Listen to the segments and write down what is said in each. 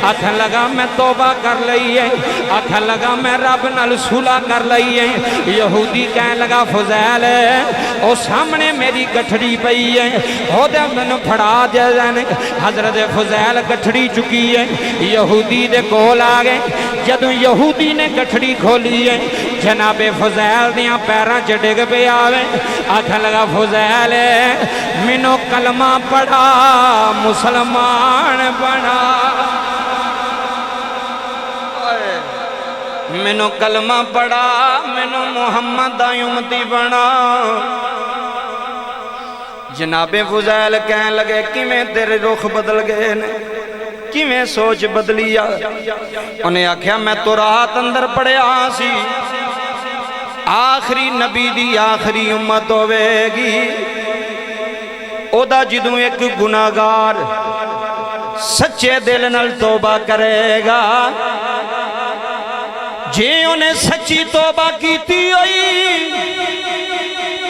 आखन लगा मैं तौबा कर लई है, आखन लगा मैं रब नाल सुलह कर लई है। यहूदी कहन लगा फुजैल ओ सामने मेरी गठड़ी पई है, ओदे मैनू फड़ा दे। हजरत फुजैल गठड़ी चुकी है, यहूदी दे कोल आ गए। जदों यहूदी ने गठड़ी खोली है, जनाबे फुजैल दियां पैरां च डिग पे आवे। आखन लगा फुजैल मैनू कलमा पढ़ा मुसलमान बना, मैनू कलमा पढ़ा मैनू मुहम्मद दा उम्मती बना। जनाबे फुजैल कहन लगे किवें तेरे रुख बदल गए ने, किवें सोच बदली आ। उन्हें आख्या मैं तो रात अंदर पढ़िया सी आखिरी नबी दी आखिरी उम्मत होवेगी, ओदा जदों एक गुनाहगार सच्चे दिल नाल तौबा करेगा, जे उन्हें सच्ची तौबा कीती होई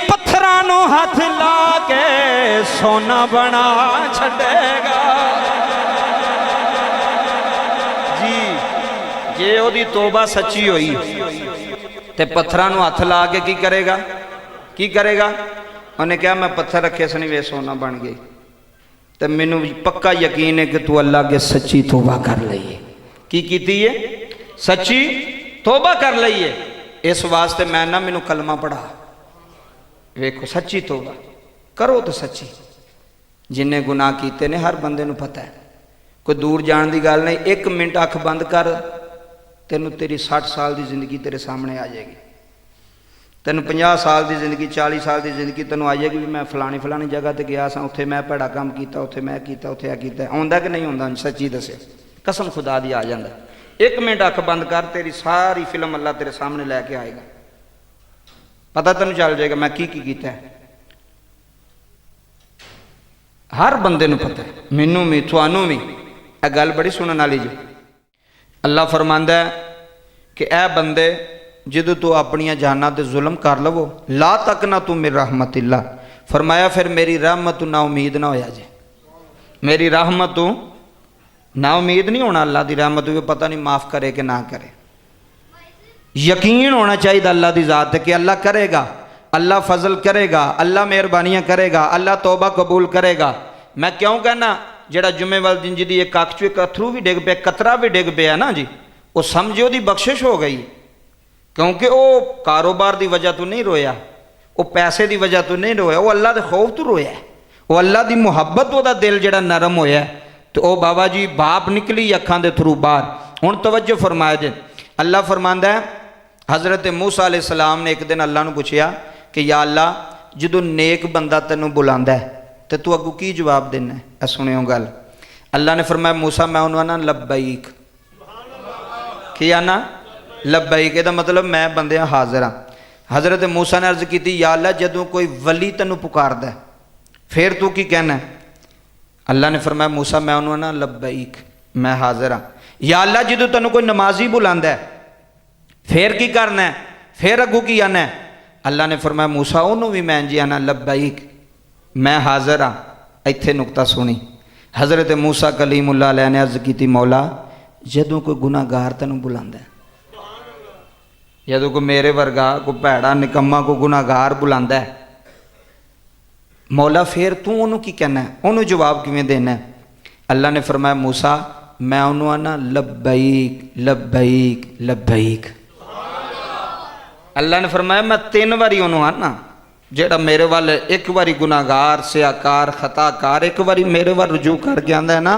पत्थरां नूं हाथ ला के सोना बना छड़ेगा। जी जे ओदी तौबा सच्ची होई ते पत्थरां नूं हाथ ला के की करेगा, की करेगा? उन्हें कहा मैं पत्थर रखे सनी वे सोना बन गई। तो मैनू पक्का यकीन है कि तू अल्लाह के सच्ची तौबा कर लईए। की कीती है? सच्ची तौबा कर लईए। इस वास्ते मैं ना मैनू कलमा पढ़ा। वेखो सच्ची तौबा करो तो सच्ची। जिन्हें गुनाह कीते ने हर बंदे नू पता है, कोई दूर जाने की गल नहीं। एक मिनट अख बंद कर, तेनू तेरी 60 साल की जिंदगी तेरे सामने आ जाएगी। तेन 50 साल की जिंदगी 40 साल की जिंदगी तेन आ जाएगी भी मैं फलानी फलानी जगह पर गया सा, उत्थे मैं भैड़ा काम किया, उत्थे मैं किया, उत्थे आ किया। आउंदा कि नहीं आउंदा? सच्ची दसे कसम खुदा दी आ जाता। एक मिनट अख बंद कर, तेरी सारी फिल्म अल्लाह तेरे सामने लैके आएगा। पता तेन चल जाएगा मैं की किया है। हर बंदे नू पता है, मैनू भी थानू भी। यह गल बड़ी सुनने वाली जी। अल्लाह फरमांदा है कि ऐ बंदे जदों तू अपनिया जाना ते जुल्म कर लवो, ला तक ना तू मेरी रहमतिल्ला, फरमाया फिर मेरी रहमत तू ना उम्मीद ना होया जे। मेरी रहमत तू ना उम्मीद नहीं होना। अल्लाह की रहमत भी पता नहीं माफ़ करे कि ना करे। यकीन होना चाहिए अल्लाह की ज़ात कि अल्लाह करेगा, अल्लाह फजल करेगा, अल्लाह मेहरबानियाँ करेगा, अल्लाह तौबा कबूल करेगा। मैं क्यों कहना, जेड़ा जुम्मे वाले दिन जी एक अख चो एक अथरू भी डिग पे, कतरा भी डिग पे ना जी, वो समझो दी बख्शिश हो गई। क्योंकि वो कारोबार की वजह तो नहीं रोया, वो पैसे की वजह तो नहीं रोया, वो अल्लाह के खौफ तो रोया। वो अल्लाह की मुहब्बत वह दिल जड़ा नरम होया, तो वह बाबा जी बाप निकली अखां दे थरू बाहर। हुण तवज्जो फरमाया जे। अल्लाह फरमांदा है हज़रत मूसा अलैहिस्सलाम ने एक दिन अल्लाह नूं पुछया कि या अल्लाह जदों नेक बंदा तैनूं बुलांदा है तो तू अगों की जवाब देना है? सुनियो गल। अल्लाह ने फरमाया मूसा मैं उन्होंने आना लब्बैक। की आना? लब्बैक। ਇਹਦਾ मतलब मैं बंदे हाजिर हाँ। हज़रत मूसा ने अर्ज की या अल्लाह जदों कोई वली तैनूं पुकारदा फिर तू की कहना है? अल्लाह ने फरमाया मूसा मैं उन्होंने ना लब्बैक, मैं हाजिर हाँ। या अल्लाह जदों तैनूं कोई नमाजी बुलांदा है फिर की करना है? फिर अगू की आना है? अल्लाह ने फरमाया मूसा उन्होंने भी मैं जी आना लब्बैक, मैं हाजिर हाँ। इत्थे नुकता सुनी। हज़रत मूसा कलीमुल्लाह अलैह ने अर्ज की मौला जदों कोई गुनाहगार तैनूं बुलांदा है, जदों कोई मेरे वर्गा कोई भैड़ा निकम्मा कोई गुनाहगार बुलांदा है मौला फिर तू उन्होंने की कहना है? उन्होंने जवाब किवें देना है? अल्लाह ने फरमाया मूसा मैं उन्होंने आना लब्बैक लब्बैक लब्बैक। अल्लाह ने फरमाया मैं 3 बारी उन्होंने आना। जेड़ा मेरे वाल एक बारी गुनाहगार सियाकार खताकार एक बारी मेरे वाल रुजू करके आंदा है ना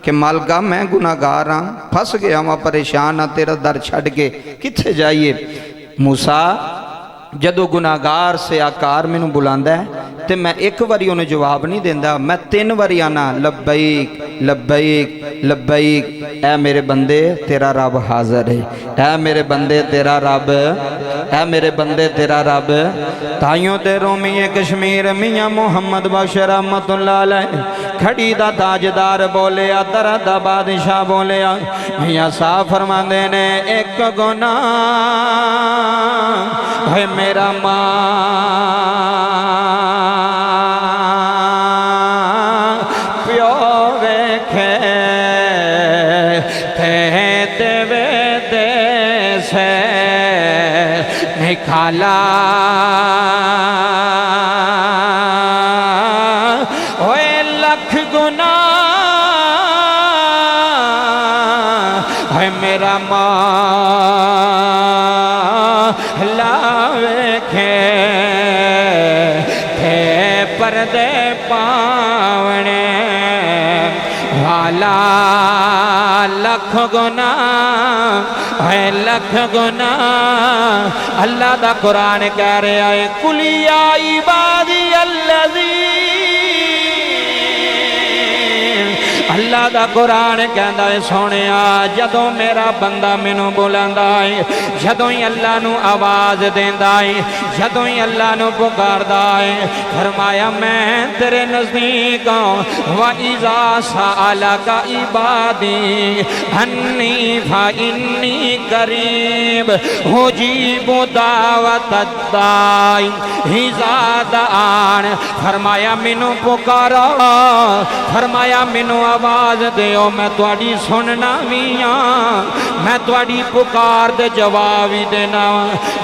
कि मालका मैं गुनाहगार हाँ, फस गया वहाँ परेशान हाँ, तेरा दर छड़ के कित्थे जाइए। मूसा जदों गुनाहगार सियाकार मैनू बुलांदा है तो मैं एक बारी उन्हें जवाब नहीं देंदा, मैं 3 बारी आना लब्बैक लब्बैक लब्बैक। ऐ मेरे बंदे तेरा रब हाजिर है, ऐ मेरे बंदे तेरा रब, ऐ मेरे बंदे तेरा रब। ताइयों ते रोमी कश्मीर मियाँ मुहम्मद बख्श रहमतुल्लाह अलैह खड़ी दा ताजदार बोले दर दा बादशाह बोले मियाँ साहब फरमांदे ने एक गुनाह है मेरा मां थे देवे दे से निकाला ओए लख गुना है मेरा मौला वेखे थे पर्दे पावने वाला लख गुना है लख गुना। अल्लाह दा कुरान कह रहा है कुलिया इबादी अल्लज़ी अल्लाह दा कुरान कहता है सोने जदों मेरा बंदा मैनू बुलांदा है जदों ही अल्लाह नू आवाज़ देंदा है जदों ही अल्लाह नू पुकारदा है फरमाया मैं तेरे नज़दीक हूँ व इज़ा सअलका इबादी अन्नी फ़इन्नी करीब उजीबु दावतद दाई इज़ा दआन। फरमाया मैनू पुकारो फरमाया मैनू आवाज़ दियो मैं तुहाडी सुनना भी हाँ मैं तुहाडी पुकार दे जवाब ही देना।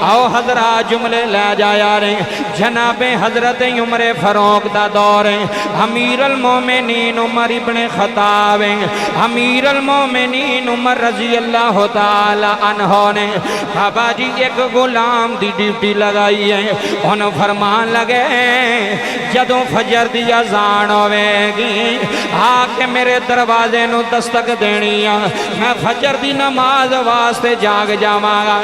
आओ हज़रात जुमले लै जाया रे जनाबे हज़रत उमर फ़ारूक दा दौर है अमीर अल मोमिनीन उमर इब्ने ख़त्ताब अमीर अल मोमिनीन उमर रज़ी अल्लाह तआला अन्हो ने बाबा जी एक गुलाम दी ड्यूटी लगाई है उन फरमान लगे जदों फजर दी अज़ान होवेगी आके मेरे दरवाजे नू दस्तक देनी आ मैं फजर दी नमाज वास्ते जाग जावांगा।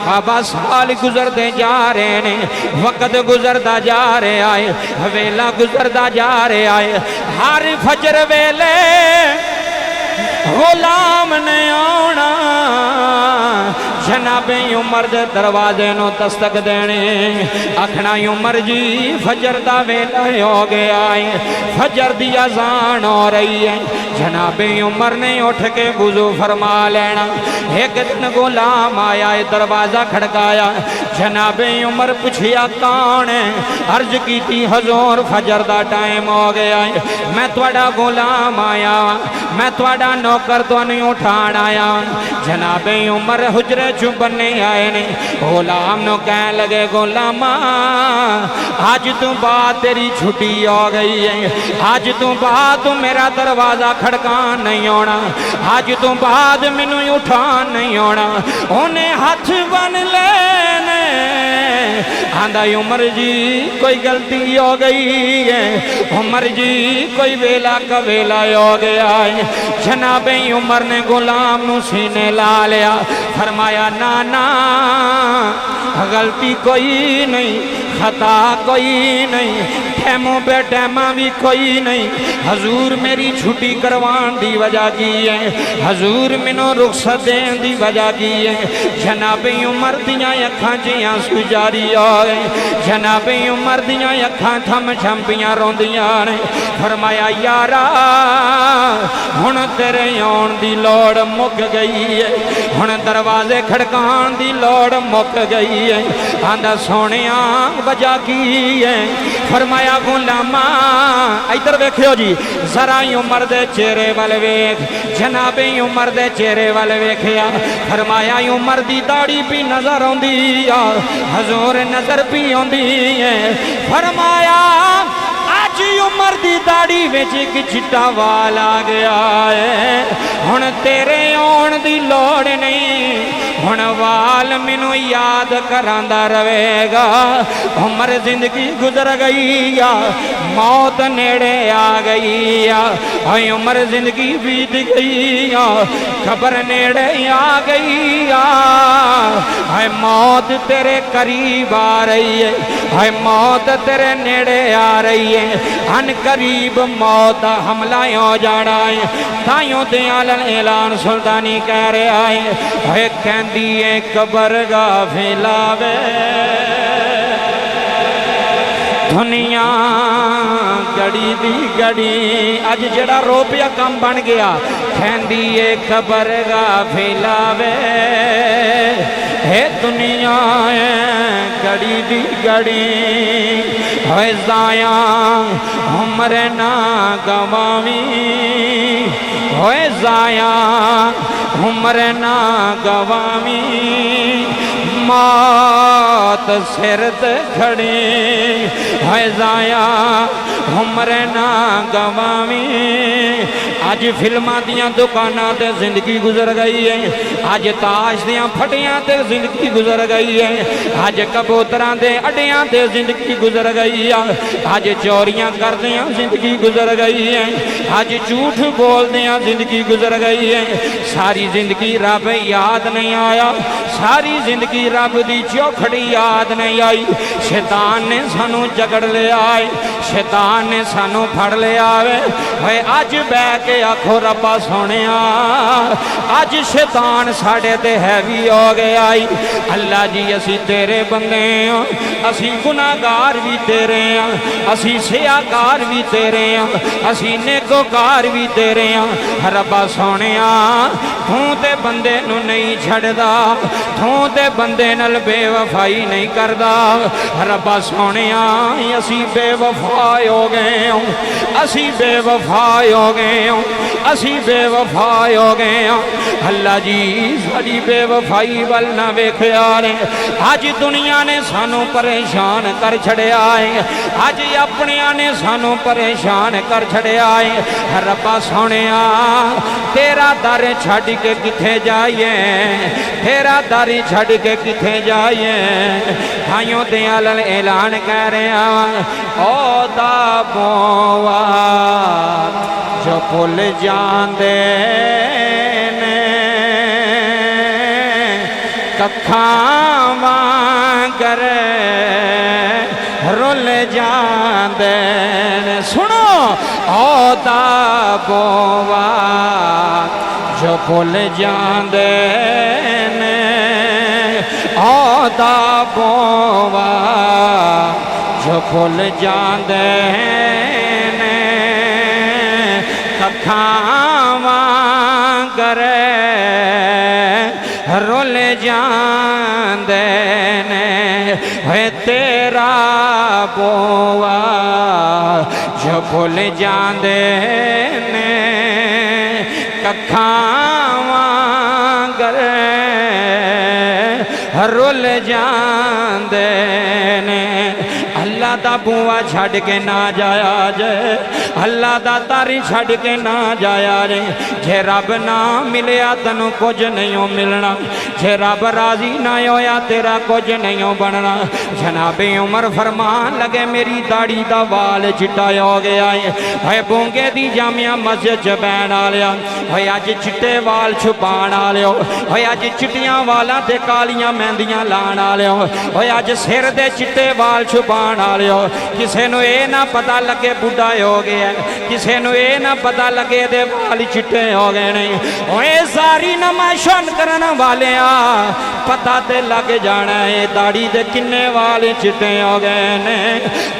बाबा साल गुजरते जा रहे ने वक्त गुजरता जा रहा है वेला गुजरता जा रहा है हर फजर वेले गुलाम ने आना जनाबे उमर दे दरवाजे नो दस्तक देने आखना उमर जी फजर दा वेला हो गया है फजर दी अज़ान हो रही है। जनाबे उमर ने उठ के वुज़ू फरमा लेना एक दिन गुलाम आया है दरवाज़ा खड़काया जनाबे उमर पूछिया कौन है अर्ज की हजूर फजर दा टाइम हो गया है मैं तुहाडा गुलाम आया मैं तुहाडा नौकर तुहानू उठाण आया। जनाबे उमर हुजरे चु बन्ने आए ने गुलाम नो कह लगे गुलामा आज तू बाद तेरी छुट्टी हो गई है आज तू बाद तू मेरा दरवाज़ा खड़कान नहीं आना आज तू बाद मैनू उठान नहीं आना। उन्हें हाथ बन लेने आंदा उमर जी कोई गलती हो गई है उमर जी कोई वेला कवेला हो गया है। जनाबे उमर ने गुलाम नू सीने ला लिया फरमाया ना ना गलती कोई नहीं खता कोई नहीं टैमों पे टैमा भी कोई नहीं हजूर मेरी छुट्टी करवान दी वजह की है हजूर मैनू रुखसत देन दी वजह की है। जनाबे उमर दियां अखां च आंसू जारी होए जनाबे उमर दियां अखां थम छंपियां रोंदियां ने फरमाया यारा हुण तेरे आउण दी लोड़ मुक गई है हुण दरवाजे खड़कान दी लोड़ मुक गई है। आंदा सोनिया वजह की है फरमाया गुलामा इधर वेखियो जी जरा उमर दे चेहरे वाल वेख जनाबे उमर दे चेहरे वाल वेखिया फरमाया उमर दी दाढ़ी भी नजर आउंदी आ हजूर नजर भी आउंदी है। फरमाया आज उमर दी दाढ़ी विच एक चिट्टा वाल आ गया है हुण तेरे आउण दी लोड़ नहीं हुण वाल मैनू याद करांदा रहेगा। उमर जिंदगी गुजर गई आ मौत नेड़े आ गई आ उमर जिंदगी बीत गई आ खबर नेड़े आ गई आ मौत तेरे करीब आ रही है मौत तेरे नेड़े आ रही है अन करीब मौत हमला हो जाना है। ताइयों ते ऐलान सुल्तानी कह रहा है कहंदी है कबर गाफिला वे दुनिया गड़ी दी गड़ी अज जड़ा रोपिया कम बन गया कहंदी है खबर गाफिला वे है दुनिया गड़ी दी गड़ी है जाया उम्र ना गवावी होए जाया हमरे ना गवामी मौत सिर ते खड़ी है जाया हमरे ना गवामी। अज फिल्मां दियां दुकानां ते जिंदगी गुजर गई है, अज ताश दियां फटियां ते जिंदगी गुजर गई है, अज कबूतरां दे अड्डियां ते जिंदगी गुजर गई है, अज चोरियां करदियां जिंदगी गुजर गई है, अज झूठ बोलदियां जिंदगी गुजर गई है। सारी जिंदगी रब याद नहीं आया, सारी जिंदगी रब दी चौखड़ी याद नहीं आई। शैतान ने सानू जकड़ लिया है, शैतान ने सानू फड़ लिया वे। अज बह के आखो रब्बा सोनिया अज शैतान साढ़े ते हैवी हो गया। अल्लाह जी असी तेरे बंदे हाँ, असी गुनाहगार भी तेरे हाँ, असी सियाकार भी तेरे हाँ, असी नेकोकार भी तेरे हाँ। रब्बा सोनिया तू ते बंदे नू नहीं छड़दा, तू ते बंदे नाल बेवफाई नहीं करदा। रब्बा सोनिया असी बेवफा हो गए हो, असी बेवफा हो गए हो, असी बेवफा हो गए हो। अल्लाह जी साड़ी बेवफाई वल ना वेख्या ने। अज दुनिया ने सानू परेशान कर छड़िया है, अज अपनिया ने सानू परेशान कर छड़िया है। रब्बा सोनिया तेरा दर छड़ के किथे जाइए, तेरा दर छड़ के किथे जाइए। भाइयों ते अल ऐलान कह रहे ओ दा बोवा जो भुल जांदे ने कखां वांगर रुल जांदे ने। सुनो ओ दा बोवा जो भुल जांदे ने, ओ दा बोवा जो भुल जांदे ने कखां वांगर रुल जांदे ने। तेरा बोवा जो भुल जांदे ने कखां वांगर रुल जांदे ने। अल्लाह दा बुआ छड़ के ना जाया जे, अल्लाह दा तारी छड़ के ना जाया रे। जे रब ना मिलिया तैनू कुछ नहीं मिलना, जे रब राजी ना होया तेरा कुछ नहीं बनना। जनाबे उमर फरमान लगे मेरी दाढ़ी दा वाल चिट्टा हो गया है। बोंगे दी जामिया मस्जिद च बैन आलिया अज चिट्टे वाल छुपाण आलियो, अज चिट्टियां वालां ते कालियां मेहंदियां लाण आलियो, अज सिर दे चिट्टे वाल छुपाण आलियो। किसे नू ये ना पता लगे बुढ़ा हो गया, किसे नू ये ना पता लगे दे वाल चिट्टे हो गए नहीं। ओए सारी नमाज़ करन वाले पता ते लग जाना है दाढ़ी दे किन्ने वाल चिट्टे हो गए ने।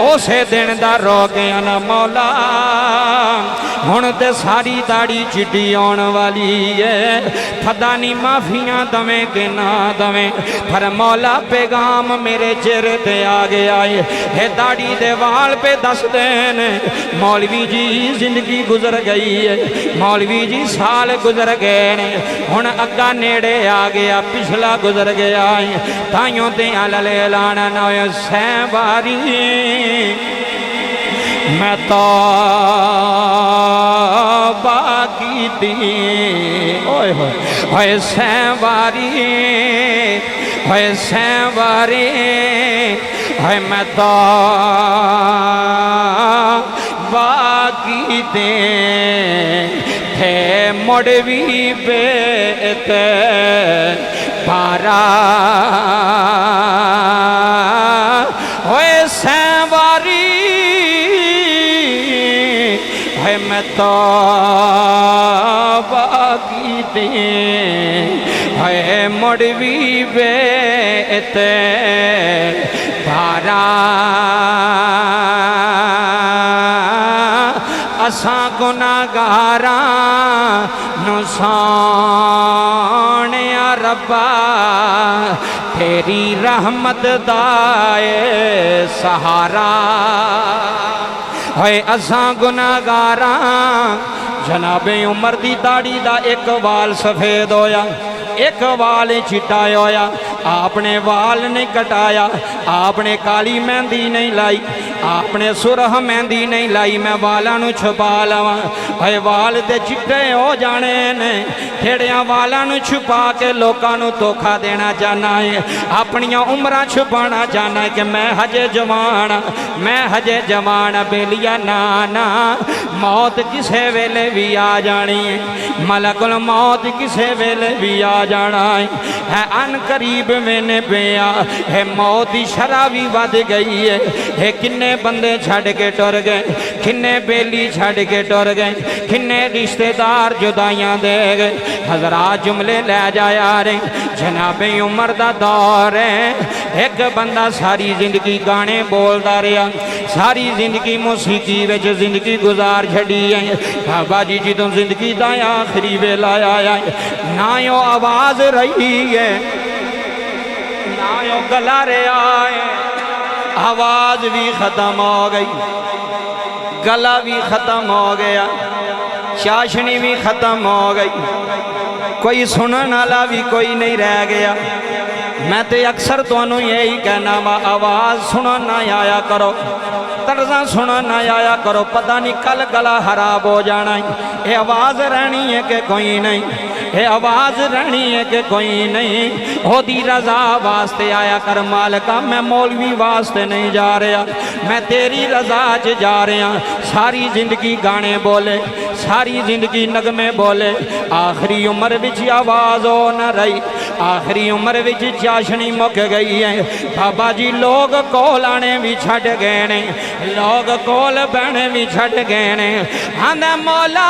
उसे दिन दा रो गया ना मौला हुण ते सारी दाढ़ी चिट्टी आने वाली है। पता नहीं माफियां दवें कि ना दवें, पर मौला पैगाम मेरे चेहरे ते आ गया है। दाढ़ी दे वाल पे दस देन मौलवी जी जिंदगी गुजर गई है, मौलवी जी साल गुजर गए ने, हुण अग्गा नेड़े आ गया पिछला गुजर गया है। ताइयों ते अल ऐलान ना सै बारी मैं तौबा कीती, ओए होए सै बारी, होए सै बारी, होए मैं तौबा कीती थे मुड़ भी बेत पारा। होए सै बारी मैं तौबा कीती है मुड़ भी बेत पारा। असां गुनाहगारां नूं सोहणिया रब्बा तेरी रहमत दा सहारा। है असां गुनाहगारां जनाबे उमर दी दाढ़ी दा एक वाल सफेद होया, एक वाल चिट्टा होया। आपने वाल नहीं कटाया, आपने काली मेहंदी नहीं लाई, आपने सुरह मेहंदी नहीं लाई। मैं वालों नू छुपा लवा, है वाल ते चिट्टे हो जाने ने। ठेड़िया वालों छुपा के लोगों नू धोखा देना चाहना है, अपनिया उम्र छुपाना चाहना है कि मैं हजे जवान, मैं हजे जवान। बेलिया ना ना, मौत किसे वेले भी आ जानी है, मलकुल मौत किसे वेले भी आ जाना है अन करीब मैंने पिया है। मौत की शरह भी वध गई है। किन्ने बंदे छड़ के टुर गए, किन्ने बेली छड़ के टुर गए, किन्ने रिश्तेदार जुदाइयां दे गए। हजरात जुमले लै जाया रे, जनाबे उमर दा दौर है। एक बंदा सारी जिंदगी गाने बोलता रहा, सारी जिंदगी मौसीकी विच जिंदगी गुजार छड़ी है। बाबा जी जो जिंदगी का आखिरी वेला आया है, ना यो आवाज रही है, ना यो गला रहा है। आवाज भी खत्म हो गई, गला भी खत्म हो गया, चाशनी भी खत्म हो गई, कोई सुनने वाला भी कोई नहीं रह गया। मैं तो अक्सर तुहानू यही कहना वा, आवाज़ सुनना ना आया करो, तर्जा सुनना ना आया करो। पता नहीं कल गला खराब हो जाना है। ये आवाज़ रहनी है कि कोई नहीं, ये आवाज़ रहनी है कि कोई नहीं। ओदी रजा वास्ते आया कर मालिका, मैं मौलवी वास्ते नहीं जा रहा, मैं तेरी रजा च जा रहा। सारी जिंदगी गाने बोले, सारी जिंदगी नगमे बोले, आखिरी उम्र विच आवाज़ हो न रही, आखिरी उम्र विच चाशनी मुक गई है। बाबा जी लोग कोल आने भी छड़ गए ने, लोग कोल बहने भी छड़ गए ने। आंदा मौला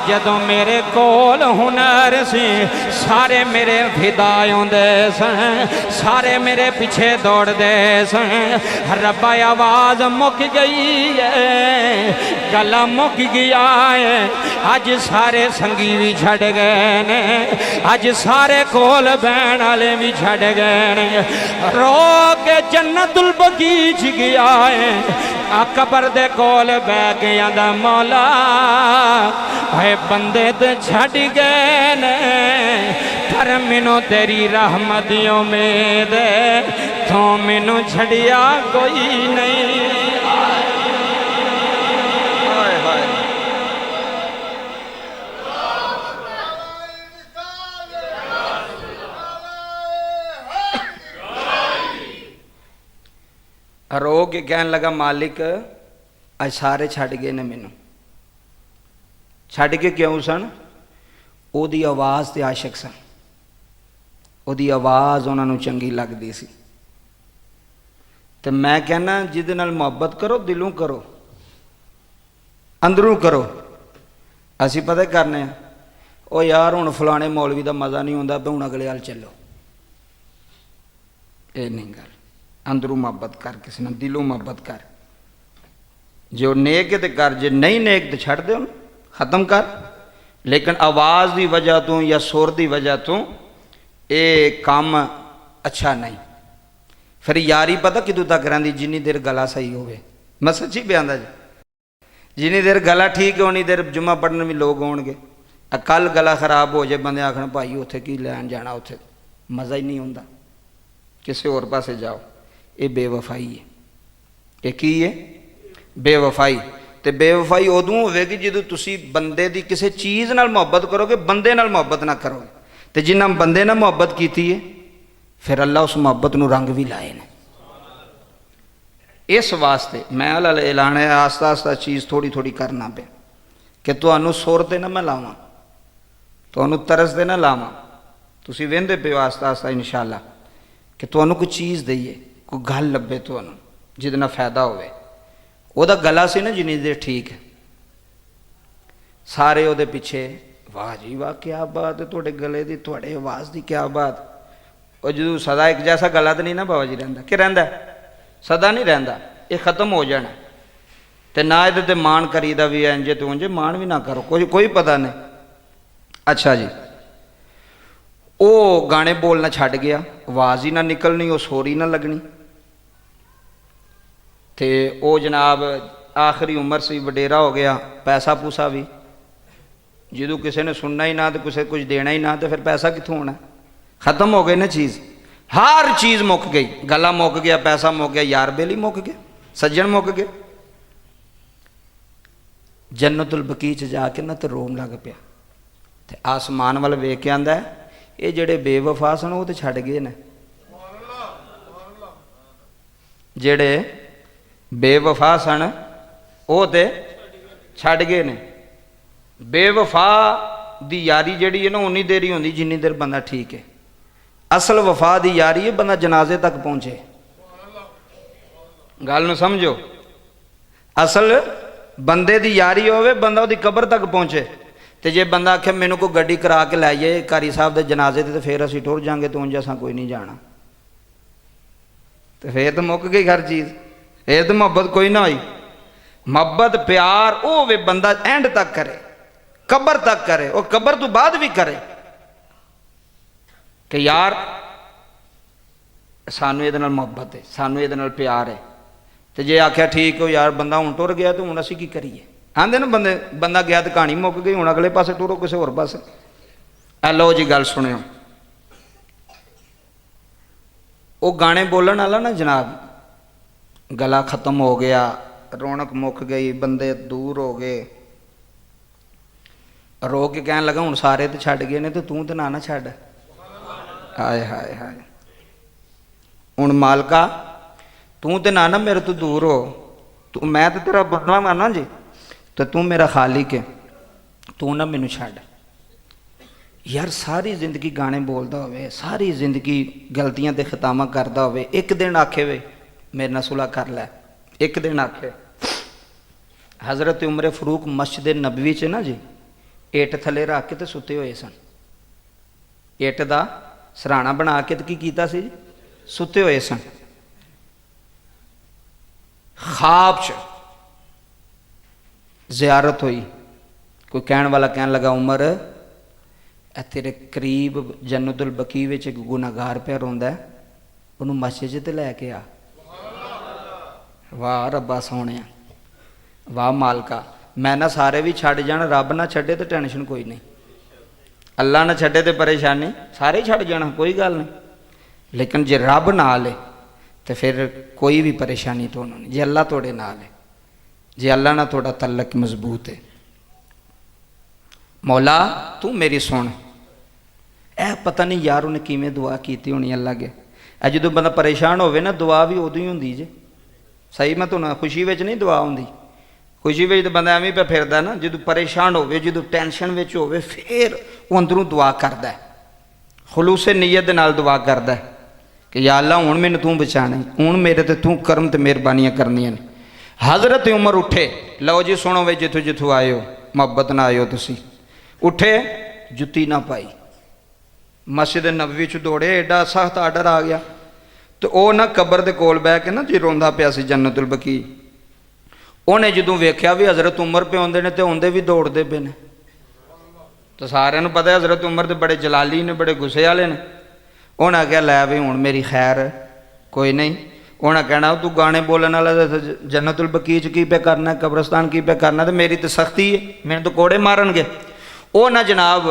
जदों मेरे कोल हुनर से सारे मेरे फिदा होंदे सन, सारे मेरे पीछे दौड़दे सन। रब्बा आवाज़ मुक गई है, गला मुक गया है। अज सारे संगी भी छड़ गए ने, अज सारे कोल बहन वाले भी छड़ गए ने। रो के जन्नतुल बगीच गया है, कबर दे कोल बह के आंदा मौला है बंदे ते छड़ गए ने, पर मैनू तेरी रहमत दी उम्मीद है, तू मैनू छड़िया कोई नहीं। रो के कहन लगा मालिक अज सारे छड़ गए ने मैनू। छड़ के क्यों सन? ओदी आवाज़ ते आशिक सन, ओदी आवाज़ उन्होंने चंगी लगती सी। तो मैं कहना जिहदे नाल मुहब्बत करो दिलों करो, अंदरों करो। असी पता करने ओ यार हुण फलाने मौलवी का मज़ा नहीं आता, हुण अगले हाल चलो। ये नहीं गल, अंदरों मुहब्बत कर, किसी ने दिलों मुहब्बत कर। जो नेक है तो कर, जे नहीं नेक तो छड़ दे, खत्म कर। लेकिन आवाज़ की वजह तो या सुर की वजह तो ये काम अच्छा नहीं। फिर यारी पता किदों तक रही, जिन्नी देर गला सही होवे। मैं सच्ची बयान जी, जिन्नी देर गला ठीक है उन्नी देर जुम्मा पढ़ने भी लोग आउणगे। कल गला खराब हो जाए, बंदे आखण भाई उत्थे की लैन जाना, उत्थे मज़ा ही नहीं आता, किसी होर पासे जाओ। ये बेवफाई है। ये की है? बेवफाई। तो बेवफाई उदों होगी जो तुसी बंदे की किसी चीज़ नाल मुहब्बत करोगे, बंदे नाल मुहब्बत ना करोगे। तो जिन्ना बंदे नाल मुहब्बत की है, फिर अल्लाह उस मुहब्बत नूं रंग भी लाए ने। इस वास्ते मैं ऐलान है आस्ता आस्ता चीज़ थोड़ी थोड़ी करना पे कि तुहानूं सुर ते ना मैं लावां, तुहानूं तरस ते ना लावां। तुसीं वेंदे पिओ आस्ता आस्ता इंशाअल्लाह कि तुहानूं कोई चीज़ दईए, कोई गल लभे तुहानूं जिहदे नाल फायदा होवे। ओहदा गला से ना जिन्नी देर ठीक है, सारे ओहदे पिछे वाह जी वाह क्या बात है, तुहाडे गले दी तुहाडे आवाज़ दी क्या बात। और जो सदा एक जैसा गला तो नहीं ना बाबा जी रहिंदा, कि रहिंदा? सदा नहीं रहिंदा, ये खत्म हो जाना। तो ना ये ते मान करीदा भी इंजे तो उंजे, मान भी ना करो, कोई पता नहीं। अच्छा जी, वो गाने बोलना छड़ गया, आवाज़ ही ना निकलनी, वो सोरी ना लगनी। तो वो जनाब आखिरी उम्र सी, वडेरा हो गया, पैसा पूसा भी जो किसी ने सुनना ही ना तो किसी कुछ देना ही ना, तो फिर पैसा कितों होना? खत्म हो गई ना चीज़, हर चीज़ मुक गई। गला मुक गया, पैसा मुक गया, यार बेली मुक गए, सज्जन मुक गए। जन्नतुल बकी च जाके ना तो रोम लग पिया, ते आसमान वाल वेख के आंदा ये जेड़े बेवफा सन वो तो छड़ गए ने, जेड़े बेवफा सन वो तो छड़ गए ने। बेवफा दी यारी जिहड़ी है ना उन्नी देर ही होंदी जिन्नी देर बंदा ठीक है। असल वफा दी यारी है बंदा जनाजे तक पहुंचे। गल नूं समझो, असल बंदे दी यारी होवे बंदा उहदी कबर तक पहुंचे। तो जे बंदा आखे मैनू कोई गड्डी करा के लै जाए कारी साहब के जनाजे ते फिर असीं टुर जाएंगे, तो उंज असां कोई नहीं जाना, तो फिर तो मुक गई हर चीज़। फिर तो मुहब्बत कोई ना हुई। मुहब्बत प्यार वो होवे बंदा एंड तक करे, कबर तक करे, और कबर तो बाद भी करे कि यार सानू इहदे नाल मुहब्बत है, सानू इहदे नाल प्यार है। तो जे आख्या ठीक हो यार बंदा हुण टुर गया तो हुण असीं की करिए? आंदे ना बंदे बंदा गया तो कहानी मुक गई, हुण अगले पासे टुरो किसी होर पासे। लो जी गल सुनियो, वो गाने बोलन वाला ना जनाब, गला खत्म हो गया, रौनक मुक गई, बंदे दूर हो गए, रो के कहन लगा हुण सारे तो छड्ड गए ने तो तू तो ना छड्ड। हाय हाय हाय, हुण मालका तू तो ना मेरे तो दूर हो, तू मैं तो तेरा बंदा माना जी, तो तू मेरा खालिक है, तू ना मैनू छड्ड। यार सारी जिंदगी गाने बोलता होवे, सारी जिंदगी गलतियां ते खतामा करता होवे, एक दिन आखे वे मेरे नाल सुलह कर लै, एक दिन आखे। हज़रत उमर फरूक मस्जिद नबवी च ना जी इट थले रख के तो सुते हुए सन, इट का सराहना बना के तो की कीता सी जी, सुते हुए सन। ख्वाब च ज़ियारत हुई, कोई कहने वाला कहन लगा उमर तेरे करीब जन्नतुल बकी विच एक गुनाहगार पे रोंदा है, उन्होंने मस्जिद ते लैके आ। वाह रब्बा सोने, वाह मालका, मैं ना सारे भी छड़ जान, रब ना छड्डे तो टेंशन कोई नहीं, अल्लाह ना छड्डे तो परेशानी, सारे छड़ जाना कोई गल नहीं, लेकिन जे रब ना ले तो फिर कोई भी परेशानी तो नहीं। जे अल्लाह थोड़े नाल है, जे अल्लाह ना थोड़ा तल्लक मजबूत है, मौला तू मेरी सुन। ए पता नहीं यार उन्हें किमें दुआ की होनी अल्लाह के। जो बंदा परेशान होवे ना दुआ भी उदों ही होंदी जे, सही मैं तुहानूं खुशी विच नहीं दुआ होंदी, खुशी विच तो बंदा एवें पे फिरदा ना, जो परेशान होवे जो टेंशन विच होवे फिर वो अंदरों दुआ करदा है, खुलूसे नीयत दे नाल दुआ करदा है कि या अल्लाह हुण मैनूं तू बचाना, हुण मेरे ते तू करम ते मेहरबानियां करनियां ने। हज़रत उमर उठे, लो जी सुनो वे जिथों जिथों आए हो, मुहब्बत ना आए हो तुसी। उठे, जुत्ती ना पाई, मस्जिद नबवी च दौड़े, एडा सख्त आर्डर आ गया। तो वह ना कबर के कोल बह के ना जी रोंदा पिया सी जन्नतुल बकी। उन्हें जदों वेख्या भी हज़रत उमर पे आउंदे ने तो आउंदे भी दौड़ते पे ने, तो सारिਆਂ पता है हज़रत उमर तो बड़े जलाली ने, बड़े गुस्से वाले ने। उन्हें आख्या लै भी हुण मेरी खैर कोई नहीं, उन्हें कहना तू गाने बोलने वाला जन्नतुल बकी च की पे करना, कब्रस्तान की पे करना, तो मेरी तो सख्ती है, मैंने तो कोड़े मारनगे। वो ना जनाब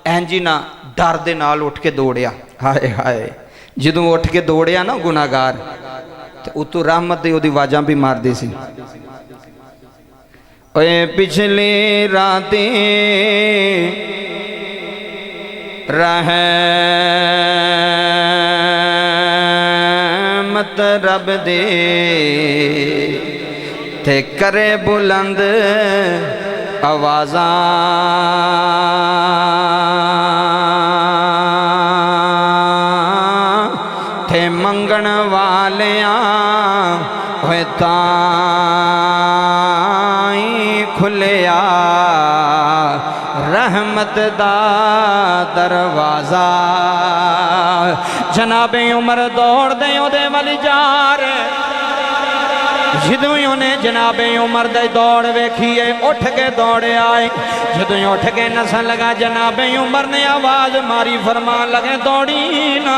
इंजी ना डर दे नाल उठ के दौड़िया। हाय हाय, जदों उठ के दौड़िया ना गुनाहगार, तो उतों रहमत दी ओदी आवाज़ां भी मारदी सी। ओए पिछली राती रहमत रब दे ते करे बुलंद आवाज़ां, थे मंगण वालियां होए ताई खुलिया रहमत दा दरवाज़ा। जनाबे उमर दौड़ दे ओदे वल जा रहे, जदों ही उन्हें जनाबे उमर दी दौड़ वेखी है उठ के दौड़े आए। जदों ही उठ के नसन लगा जनाबे उमर ने आवाज मारी फरमान लगे दौड़ी ना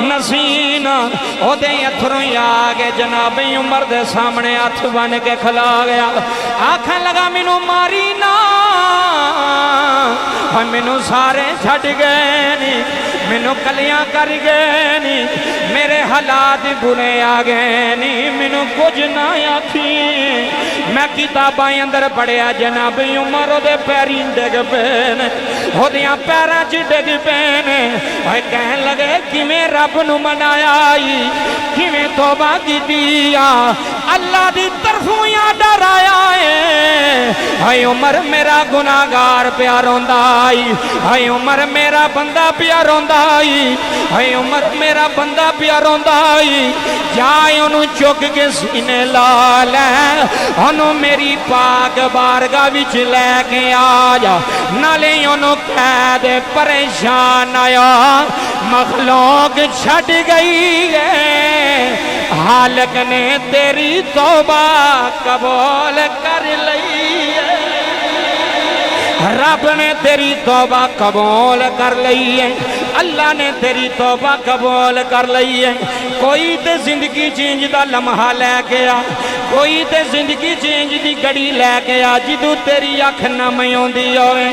नसी ना। ओदे अथरों ही आ गए जनाबे उमर दे सामने हथ बन के खला गया। आखन लगा मैनू मारी ना मैनू सारे छड़ गए नी मैनू कलियां कर गए नी मेरे हालात बुरे आ गए नी मैनू कुछ ना आखी। मैं किताबां अंदर पढ़िया जनाब उमर ओदे पैरी डिग पे ने ओदियां पैरां च डिग पे ने। कहन लगे किवें रब नू मनाया किवें तौबा कीती आ अल्लाह दी तरफों या डराया है। हाय उमर मेरा गुनाहगार प्यार रोंदा आई। हाय उमर मेरा बंदा प्यार रोंदा आई। हाय उमर मेरा बंदा प्यार रोंदा आई। जाए ओनू चुक के सीने ला लै ओनू मेरी पाक बारगाह विच लैके आ जा नाले ओनू कह दे परेशान आया मखलूक छड़ गई है हालक ने तेरी तौबा कबूल कर लई है। रब ने तेरी तौबा कबूल कर लई है अल्लाह ने तेरी तौबा कबूल कर लई है। कोई तो जिंदगी चेंज का लम्हा लैके आ कोई तो जिंदगी चेंज की घड़ी लैके आ जिदू तेरी अख नम आउंदी होवे।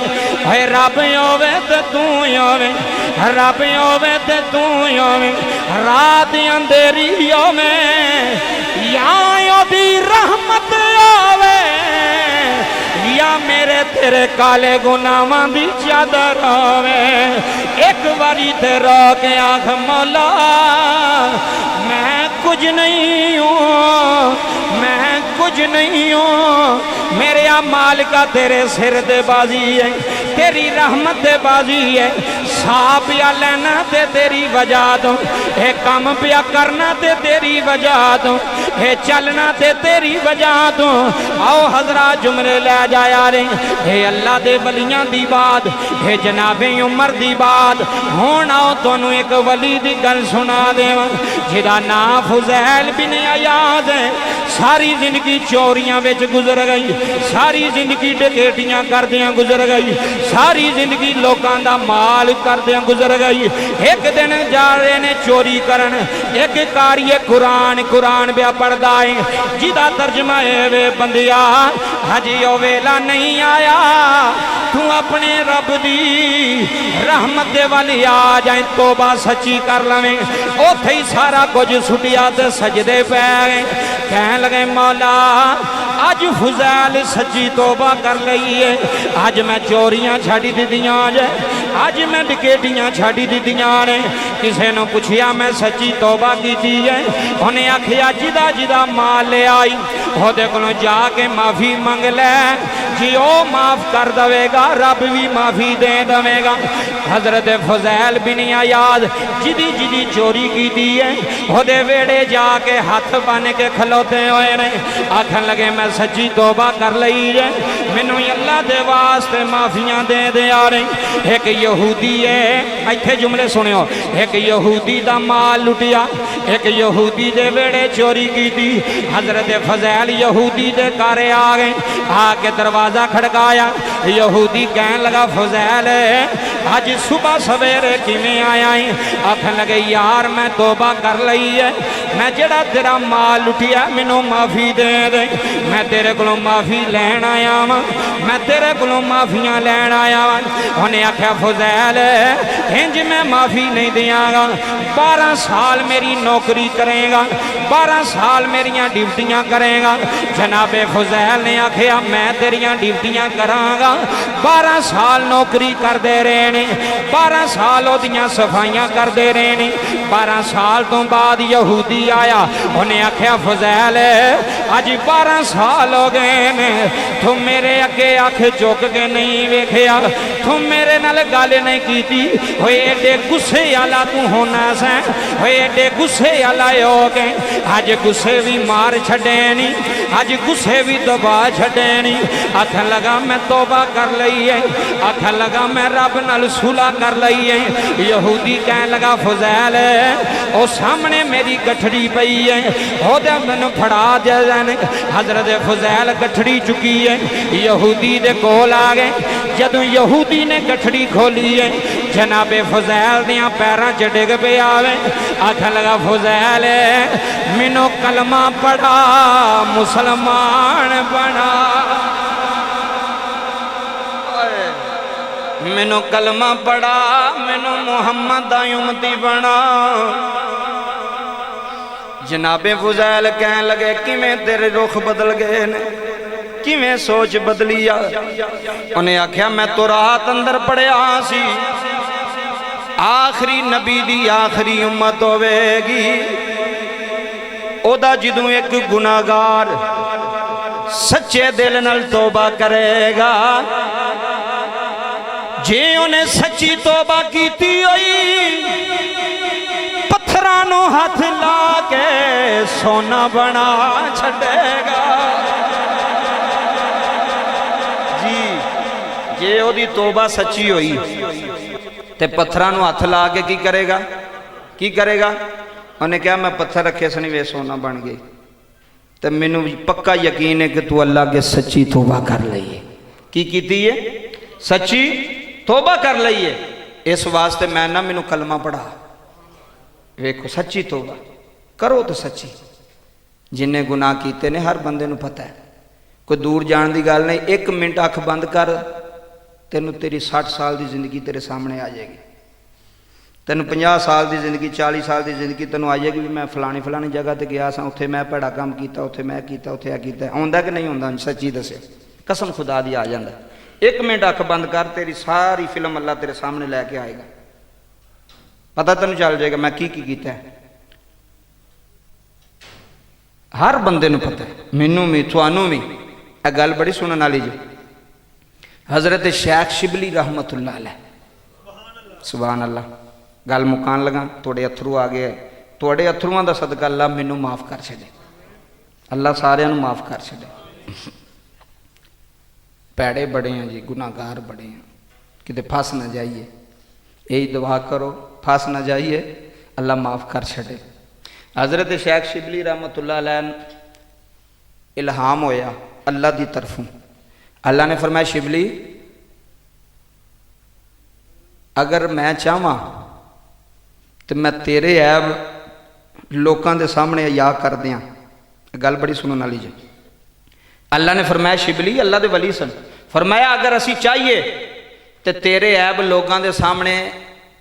हाय रब होवे ते तू होवे रब होवे ते तू होवे रात अंधेरी होवे या ओदी रहमत आवे या मेरे तेरे काले गुनाहां दी चादर आवे। एक बारी ते रो के आख मौला मैं कुछ नहीं हूँ मैं कुछ नहीं हूँ मेरे मालिका तेरे सिर दे बाजी है तेरी रहमत दे बाजी है। सा पिया लेना ते तेरी वजह तो ये काम पिया करना ते तेरी वजह तो ये चलना ते तेरी वजह तो। आओ हजरा जुमले लै जाया रे हे अल्लाह दे वलियां दी बात हे जनाबे उमर दी बात। हुण आओ तुहानू एक वली दी गल सुना देवां जिहदा नाम फुज़ैल बिन अयाज़ है। सारी जिंदगी चोरियां विच गुजर गई सारी जिंदगी डकैतियां करदियां गुजर गई सारी जिंदगी लोकां दा माल करदियां गुजर गई। एक दिन जा रहे ने चोरी करन एक कारिए कुरान कुरान पिया पढ़दा है जिहदा तर्जमा है वे बंदिया हजी ओ वेला नहीं आया तू अपने रब दी रहमत दे वल आ जाए तौबा सच्ची कर लवें। ओथे ही सारा कुछ सुटिया ते सजदे पै गए कहन लगे मौला अज फुज़ैल सच्ची तौबा कर लई है अज मैं चोरियां छड्ड दित्तियां जे अज मैं डकैतियां छड्ड दित्तियां ने। किसी ने पूछया मैं सच्ची तौबा कीती है उन्हें आखिया जिदा जिदा माल ले आई ओहदे कोलों जाके माफ़ी मंग लै जी ओ माफ़ कर देगा रब भी माफ़ी दे देगा। हजरत फुज़ैल बिन अयाज़ जिदी जिदी चोरी की है ओहदे वेड़े जाके हाथ बन के खलोते हुए ने आखन लगे मैं सच्ची तौबा कर लई है मैनू अल्लाह दे वास्ते माफियां दे दे आ रही। एक यहूदी है इत्थे जुमले सुनियो एक यहूदी दा माल लुटिया एक यहूदी दे वेड़े चोरी की। हजरत फज़ैल यहूदी दे घर आ गए आके दरवाजा खड़काया यहूदी कहन लगा फुज़ैल अज सुबह सवेरे किवें आया है। आखन लगे यार मैं तौबा कर लई है मैं जड़ा तेरा माल लुटिया मैनू माफ़ी दे दे मैं तेरे कोलों माफ़ी लैन आया वां मैं तेरे कोलों माफ़ियां लैन आया वां। उन्हें आख्या फुज़ैल इंज मैं माफ़ी नहीं देंगा 12 साल मेरी नौकरी करेगा 12 साल मेरियां ड्यूटियां करेगा। जनाबे फुज़ैल ने आख्या मैं तेरियां ड्यूटियां करांगा 12 साल नौकरी करते रहे ने 12 साल ओदियां सफाइयां करते रहे ने। 12 साल तो बाद यहूदी आया उन्हें आख्या फुज़ैल अज 12 साल हो गए ने तुम मेरे अगे अख चुक के नहीं वेखिया तुम मेरे नाल गल नहीं कीती होए एडे गुस्से वाला तू होना सै होए एडे गुस्से वाला हो गए अज गुस्से भी मार छड़े नी अज गुस्से भी दबा छड़े नी। आखन लगा मैं तौबा कर लई है आखन लगा मैं रब नाल सुलह कर लई है। यहूदी कहन लगा फुज़ैल ओ सामने मेरी गठड़ी सजदी पई है ओदे मैनू फड़ा दे हजरत फुजैल गठड़ी चुकी है यहूदी दे कोल आ गए जदों यहूदी ने गठड़ी खोली है जनाबे फुजैल दियां पैरां च डिग पे आवे आखन लगा फुजैल मैनू कलमा पढ़ा मुसलमान बना मैनू कलमा पढ़ा मैनू मुहम्मद दा उम्मती बना जनाबे फुजैल कह लगे किवें तेरे रुख बदल गए ने किवें सोच बदली आ उन्हें आख्या मैं तो रात अंदर पढ़िया सी आखिरी नबी दी आखिरी उम्मत होवेगी ओदा जदों एक गुनाहगार सच्चे दिल नाल तौबा करेगा जे उन्हें सच्ची तौबा कीती होई पत्थरां नू हाथ ला के सोना बना छड़ेगा जी जे ओदी तौबा सच्ची होई ते पत्थरां नू हाथ ला के की करेगा उन्हें कहा मैं पत्थर रखे सनी वे सोना बन गई तो मैनू पक्का यकीन है कि तू अल्लाह के सच्ची तौबा कर लईए की कीती है सच्ची तौबा कर लईए इस वास्ते मैं ना मैनू कलमा पढ़ा वेखो सच्ची तौबा करो तो सच्ची जिन्हें गुनाह कीते ने हर बंदे नू पता है कोई दूर जाने की गल नहीं एक मिनट अख बंद कर तेनू तेरी 60 साल की जिंदगी तेरे सामने आ जाएगी तेन 50 साल की जिंदगी 40 साल की जिंदगी तेन आ जाएगी भी मैं फलानी जगह पर गया सा उत्थे मैं भैड़ा काम किया उत्थे मैं किया उत्थे आ किया आंदा कि नहीं आंदा सच्ची दसे कसम खुदा दी आ जाता एक मिनट अख बंद कर तेरी सारी फिल्म अल्लाह तेरे सामने लैके आएगा पता तेन चल जाएगा मैं की किया है हर बंदे नू पता है मैनू भी थानू भी यह गल बड़ी सुनने वाली जी हजरत शेख शिबली रहमतुल्लाह अलैह सुभान अल्लाह गल मुकान लगा थोड़े अथरू आ गए थोड़े अथरुआं का सदका अल्लाह मैनू माफ़ कर छड़े अल्लाह सारियां नू माफ़ कर छड़े पैड़े बड़े हैं जी गुनाहगार बड़े हैं किते फस ना जाइए यही दुआ करो फस ना जाइए अल्लाह माफ़ कर छड़े हजरत शेख शिबली रहमतुल्लाह अलैह इल्हाम होया अल्लाह की तरफों अल्लाह ने फरमाया शिबली अगर मैं चाहवा तो मैं तेरे ऐब लोगों के सामने या कर दियाँ गल बड़ी सुनने वाली जी अल्लाह ने फरमाया शिबली अल्लाह के वली सन फरमाया अगर असी चाहिए तो तेरे ऐब लोगों के सामने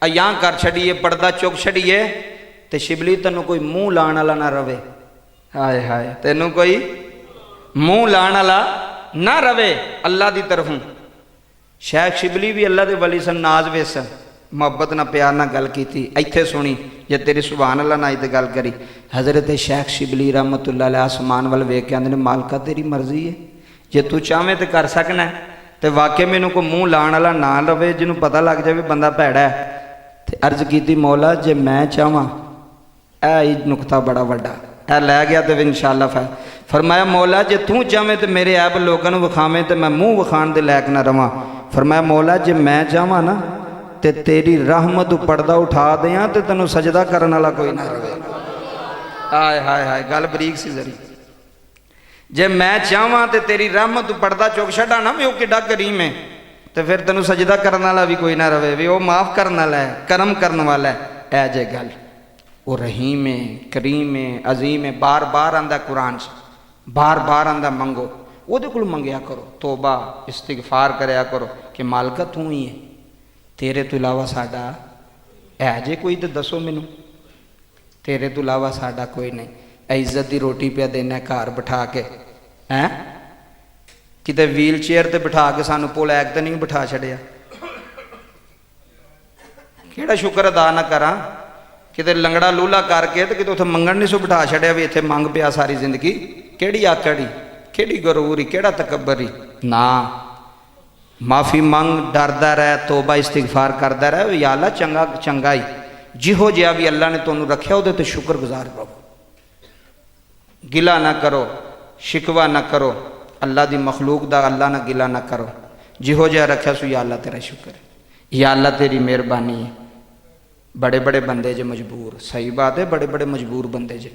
अयां कर छड़िए पर्दा चुक छड़िए तो शिबली तेनों कोई मुँह लाने वाला ना रवे हाय हाय तेनों कोई मुँह लाने वाला ना रवे अल्लाह की तरफों शेख शिबली भी अल्लाह के वली सन नाज वे सन मुहब्बत ना प्यार ना गल की इत्थे सुनी जे तेरी सुभान अल्लाह ना तो गल करी हजरत शेख शिबली रहमतुल्लाह अलैह आसमान वाल वेख के आंदे मालका तेरी मर्जी है जे तू चाहें तो कर सकना तो वाकई मैनू को मुँह लाने वाला ना रवे जिन्हों पता लग जाए बंदा भैड़ा है तो अर्ज की मौला जे मैं चाहवा यह नुकता बड़ा वड्डा है लै गया तो इंशाअल्लाह फरमाया मौला जे तू चाहें तो मेरे ऐब लोगों विखावें तो मैं मुँह विखाण के लैक ना रवां फरमाया मौला जे मैं चाहवा ना तो तेरी रहमत पर्दा उठा दें तो तेनों सजदा करने वाला कोई ना रहे हाय हाय हाय गल बरीक सी जरी जे मैं चाहवा तो तेरी रहमत पर्दा चुक छड़ा ना भी वह किड्डा करीम है तो फिर तेनों सजदा करने वाला भी कोई ना रहे भी वह माफ़ करने वाला है करम करने वाला है ऐ जे गल वो रहीम है करीम है अजीम है बार बार आंदा कुरान बार बार आंदा मंगो वो मंगया करो तोबा इस्तिगफार करया करो कि मालका तू ही है तेरे तो इलावा साडा है जे कोई तो दसो मैनू तेरे तो इलावा साडा कोई नहीं इज्जत की रोटी पे देना घर बिठा के हैं किते व्हील चेयर ते बिठा के सानू पोलैक तो नहीं बिठा छड़िया केड़ा शुक्र अदा ना करा किते लंगड़ा लूला करके तो किते उत्थे मंगण नहीं सो बिठा छड़िया भी इत्थे मंग पिया सारी जिंदगी केड़ी आकड़ी केड़ी गरूरी केड़ा तकब्बरी ना माफ़ी मंग डरदा रह तोबा इस्तिगफार करदा रह या अल्लाह चंगा चंगा ही जिहो जिहा भी अल्लाह ने तुहानू रखिया उहदे ते शुक्रगुजार रहो गिला ना करो शिकवा ना करो अल्लाह की मखलूक दा अल्लाह ना गिला ना करो जिहो जिहा रखिया सो या अल्लाह तेरा शुक्र है या अल्लाह तेरी मेहरबानी है बड़े बड़े बंदे जे मजबूर, सही बात है, बड़े बड़े मजबूर बंदे जे,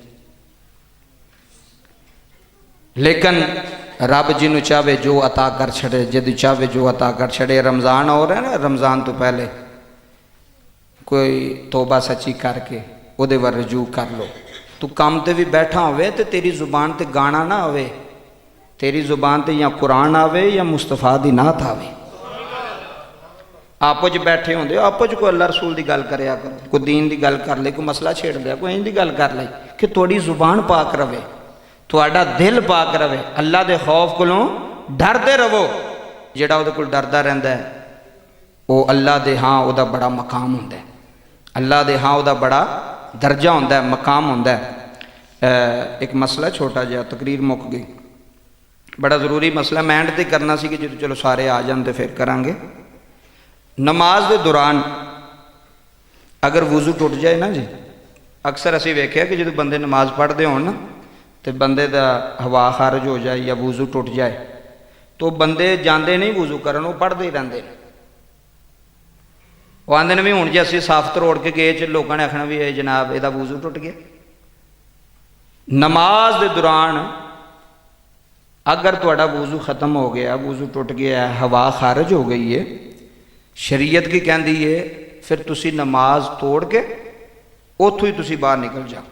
लेकिन रब जिन्हों चाहे जो अता कर छड़े, जद चाहे जो अता कर छड़े। रमज़ान हो रहा है ना, रमज़ान तो पहले कोई तौबा सच्ची करके उहदे वर रजू कर लो। तू काम ते भी बैठा होवे ते तेरी जुबान ते गाना ना आवे, तेरी जुबान ते या कुरान आवे या मुस्तफा दी नात आवे। आपो च बैठे होंदे, आपो च कोई अल्लाह रसूल की गल करया करो, कोई दीन की गल कर ले, कोई मसला छेड़ लिया, कोई इंज दी गल कर ले कि थोड़ी जुबान पाक रवे, थोड़ा दिल पाक रवे, अल्लाह के खौफ कोलों डरते रवो। जिहड़ा उहदे कोल डरदा रहिंदा है वो अल्लाह दे हाँ उहदा बड़ा मकाम हुंदा है, अल्लाह दे हाँ उहदा बड़ा दर्जा हुंदा है, मकाम हुंदा है। एक मसला छोटा जिहा, तकरीर मुक गई, बड़ा ज़रूरी मसला मैं एंड ते करना सी कि जो चलो सारे आ जान तो फिर करांगे। नमाज के दौरान अगर वुज़ू टुट जाए ना जी, अक्सर असीं वेख्या कि जो बंदे नमाज पढ़ते हो ना तो बंदे का हवा खारज हो जाए या वुज़ू टुट जाए तो बंदे जाते नहीं वुज़ू करन, वो पढ़ते ही रहते हैं। वो आते भी हूँ जी असीं साफ तरोड़ के गए, लोगों ने आखना भी ये जनाब ਇਹਦਾ वुज़ू टुट गया। नमाज के दौरान अगर तुहाडा वुज़ू ख़त्म हो गया, वुज़ू टुट गया, हवा खारज हो गई है, शरीयत की कहती है फिर तुसी नमाज तोड़ के उतों ही तुसी बाहर निकल जाओ,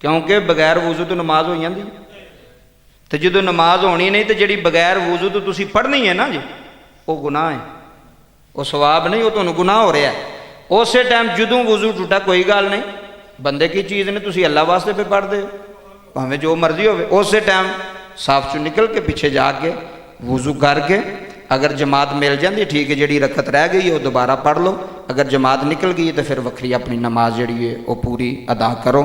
क्योंकि बगैर वुज़ू तो नमाज हो जाती। तो जो नमाज होनी नहीं तो जी बगैर वुज़ू तो तुसी पढ़नी है ना जी, वो गुनाह है, वो सवाब नहीं, वो तुहानू गुनाह हो रहा है। उस टाइम जदों वुज़ू टूटा कोई गल नहीं, बंदे की चीज़ ने, तुसी अल्लाह वास्ते पे पढ़ते हो, भावें जो मर्जी हो, उस टाइम साफ चो निकल के पिछे जाके वुज़ू करके अगर जमात मिल जाती ठीक है, जी रकत रह गई है वो दोबारा पढ़ लो, अगर जमात निकल गई है तो फिर वक्री अपनी नमाज जी है वो पूरी अदा करो।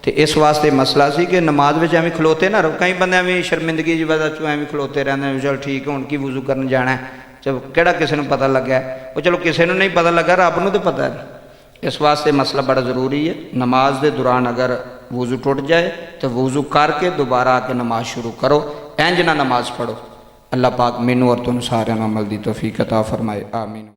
तो इस वास्ते मसला सी कि नमाज में एवं खलोते ना रहो, कई बंदे एवं शर्मिंदगी की वजह से एवं खलोते रहते हैं, चल ठीक है हुण की वुज़ू करन जाना है, चलो किहड़ा किसी को पता लगा है, वो चलो किसी को नहीं पता लगा, रब नूं तो पता है। इस वास्ते मसला बड़ा ज़रूरी है। नमाज के दौरान अगर वुज़ू टुट जाए तो वुज़ू करके दोबारा आके नमाज शुरू करो, इंज ना नमाज पढ़ो। अल्लाह पाक मैनू और तुहानू सारिआं नूं अमल दी तौफीक अता फरमाए, आमीन।